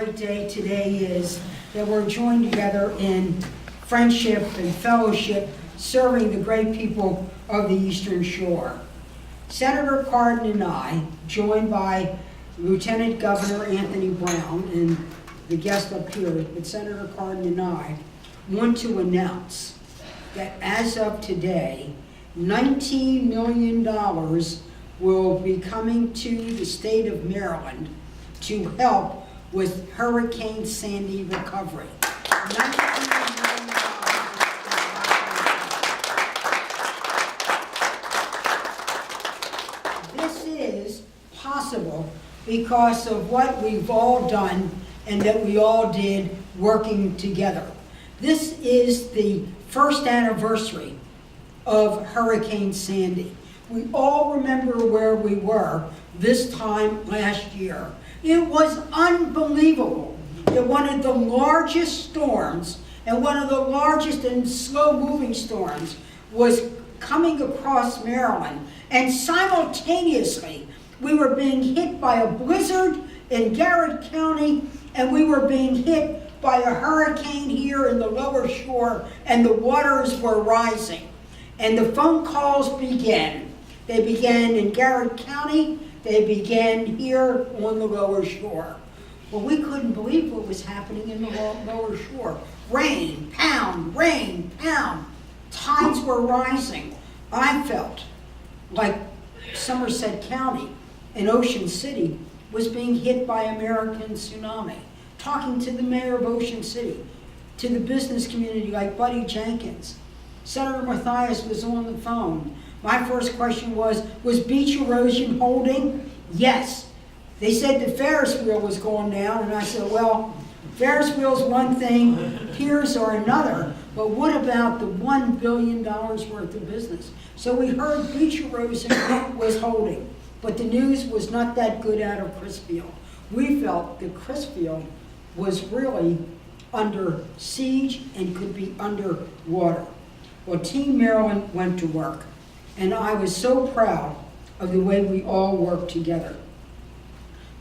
great day today is that we're joined together in friendship and fellowship, serving the great people of the Eastern Shore. Senator Cardin and I, joined by Lieutenant Governor Anthony Brown and the guest up here, but Senator Cardin and I want to announce that as of today, $19 million will be coming to the state of Maryland to help with Hurricane Sandy recovery. This is possible because of what we've all done and that we all did working together. This is the first anniversary of Hurricane Sandy. We all remember where we were this time last year. It was unbelievable that one of the largest storms and one of the largest and slow-moving storms was coming across Maryland, and simultaneously we were being hit by a blizzard in Garrett County, and we were being hit by a hurricane here in the lower shore, and the waters were rising. And the phone calls began. They began in Garrett County, they began here on the lower shore. Well, we couldn't believe what was happening in the lower shore. Rain, pound, tides were rising. I felt like Somerset County and Ocean City was being hit by American tsunami. Talking to the mayor of Ocean City, to the business community like Buddy Jenkins. Senator Mathias was on the phone. My first question was beach erosion holding? Yes. They said the Ferris wheel was going down, and I said, well, Ferris wheel's one thing, piers are another, but what about the $1 billion worth of business? So we heard beach erosion was holding, but the news was not that good out of Crisfield. We felt that Crisfield was really under siege and could be underwater. Well, Team Maryland went to work, and I was so proud of the way we all worked together,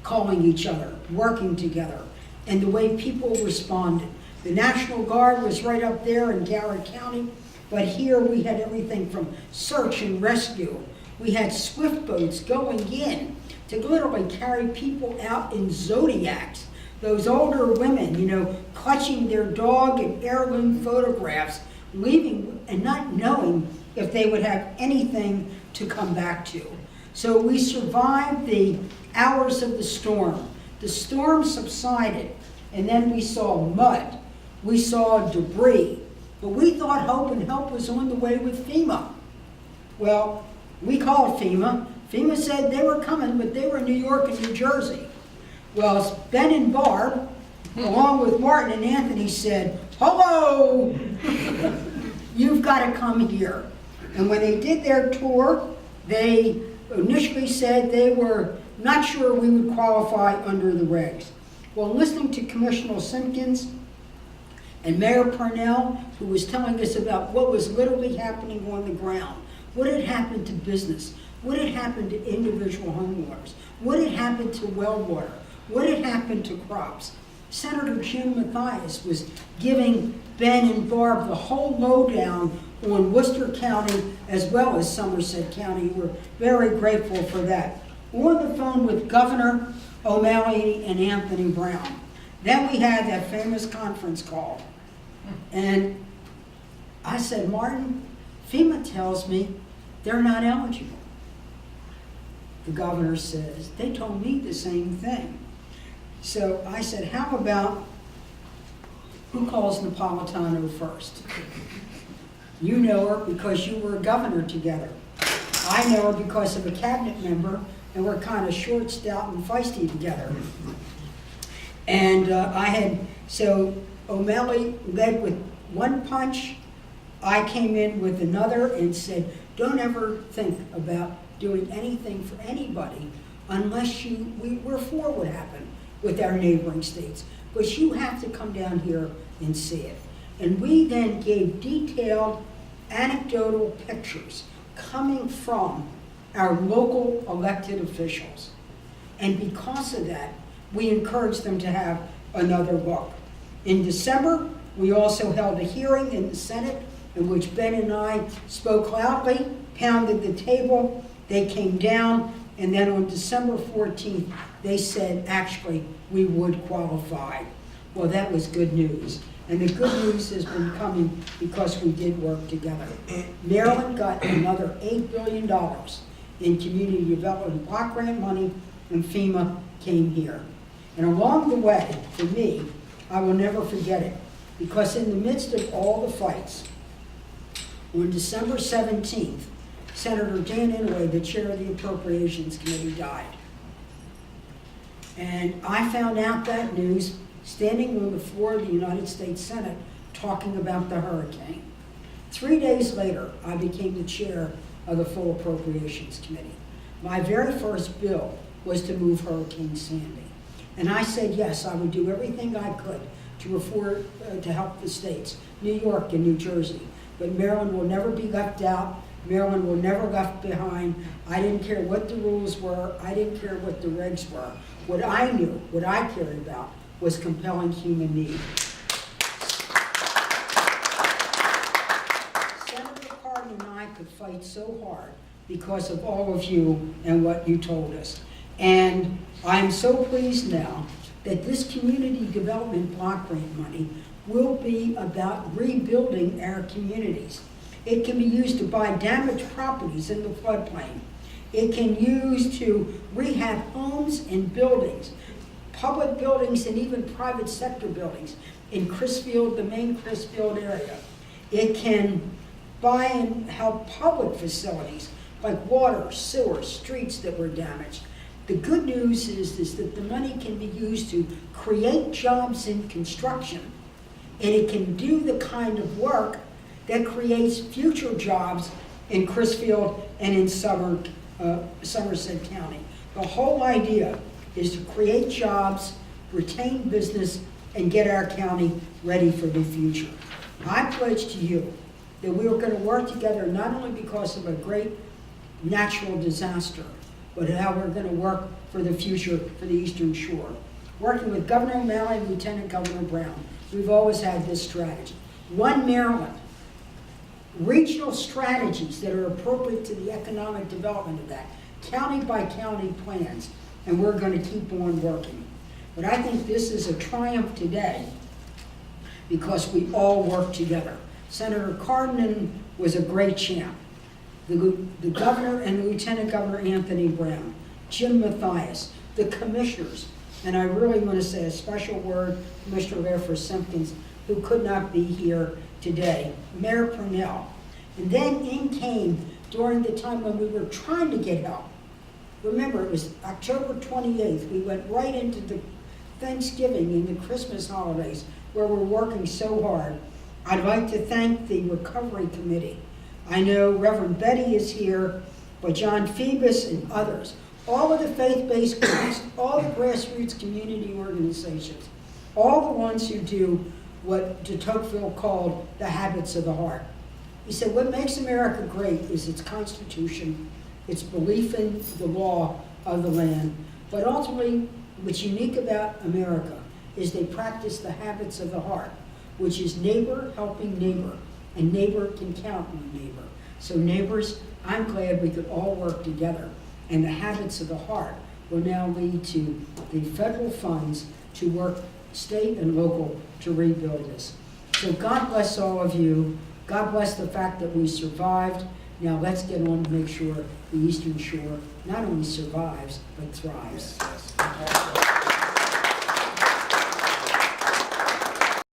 calling each other, working together, and the way people responded. The National Guard was right up there in Garrett County, but here we had everything from search and rescue. We had swift boats going in to literally carry people out in Zodiacs. Those older women, you know, clutching their dog and heirloom photographs, leaving and not knowing if they would have anything to come back to. So we survived the hours of the storm. The storm subsided, and then we saw mud. We saw debris. But we thought hope and help was on the way with FEMA. Well, we called FEMA. FEMA said they were coming, but they were in New York and New Jersey. Well, Ben and Barb, along with Martin and Anthony, said, hello, you've got to come here. And when they did their tour, they initially said they were not sure we would qualify under the regs. Well, listening to Commissioner Simpkins and Mayor Purnell, who was telling us about what was literally happening on the ground, what had happened to business, what had happened to individual homeowners, what had happened to well water, what had happened to crops. Senator Jim Mathias was giving Ben and Barb the whole lowdown on Worcester County as well as Somerset County. We're very grateful for that. On the phone with Governor O'Malley and Anthony Brown. Then we had that famous conference call. And I said, Martin, FEMA tells me they're not eligible. The governor says, they told me the same thing. So I said, how about, who calls Napolitano first? You know her because you were a governor together. I know her because of a cabinet member, and we're kind of short, stout, and feisty together. And so O'Malley led with one punch. I came in with another and said, don't ever think about doing anything for anybody unless we're for what happened with our neighboring states. But you have to come down here and see it. And we then gave detailed anecdotal pictures coming from our local elected officials. And because of that, we encouraged them to have another look. In December, we also held a hearing in the Senate in which Ben and I spoke loudly, pounded the table. They came down, and then on December 14th, they said, actually, we would qualify. Well, that was good news. And the good news has been coming because we did work together. Maryland got another $8 billion in community development block grant money, and FEMA came here. And along the way, for me, I will never forget it, because in the midst of all the fights, on December 17th, Senator Cardin and Lt, the chair of the Appropriations Committee, died. And I found out that news standing on the floor of the United States Senate talking about the hurricane. 3 days later, I became the chair of the full Appropriations Committee. My very first bill was to move Hurricane Sandy. And I said, yes, I would do everything I could to help the states, New York and New Jersey. But Maryland will never be left out. Maryland will never left behind. I didn't care what the rules were. I didn't care what the regs were. What I knew, what I cared about, was compelling human need. Senator Cardin and I could fight so hard because of all of you and what you told us. And I'm so pleased now that this community development block grant money will be about rebuilding our communities. It can be used to buy damaged properties in the floodplain. It can use to rehab homes and buildings, public buildings and even private sector buildings in Crisfield, the main Crisfield area. It can buy and help public facilities like water, sewer, streets that were damaged. The good news is that the money can be used to create jobs in construction, and it can do the kind of work that creates future jobs in Crisfield and in Somerset County. The whole idea is to create jobs, retain business, and get our county ready for the future. I pledge to you that we are going to work together not only because of a great natural disaster, but how we're going to work for the future for the Eastern Shore. Working with Governor O'Malley and Lieutenant Governor Brown, we've always had this strategy. One Maryland, regional strategies that are appropriate to the economic development of that, county by county plans, and we're going to keep on working. But I think this is a triumph today because we all work together. Senator Cardin was a great champ. The governor and Lieutenant Governor Anthony Brown, Jim Mathias, the commissioners, and I really want to say a special word to Commissioner Air for Simpkins, who could not be here today, Mayor Purnell. And then in came, during the time when we were trying to get help, remember it was October 28th, we went right into the Thanksgiving and the Christmas holidays where we're working so hard. I'd like to thank the Recovery Committee. I know Reverend Betty is here, but John Phoebus and others, all of the faith-based groups, all the grassroots community organizations, all the ones who do what de Tocqueville called the habits of the heart. He said, what makes America great is its Constitution, its belief in the law of the land, but ultimately what's unique about America is they practice the habits of the heart, which is neighbor helping neighbor, and neighbor can count on neighbor. So neighbors, I'm glad we could all work together, and the habits of the heart will now lead to the federal funds to work state and local to rebuild this. So God bless all of you. God bless the fact that we survived. Now let's get on to make sure the Eastern Shore not only survives, but thrives. Yes.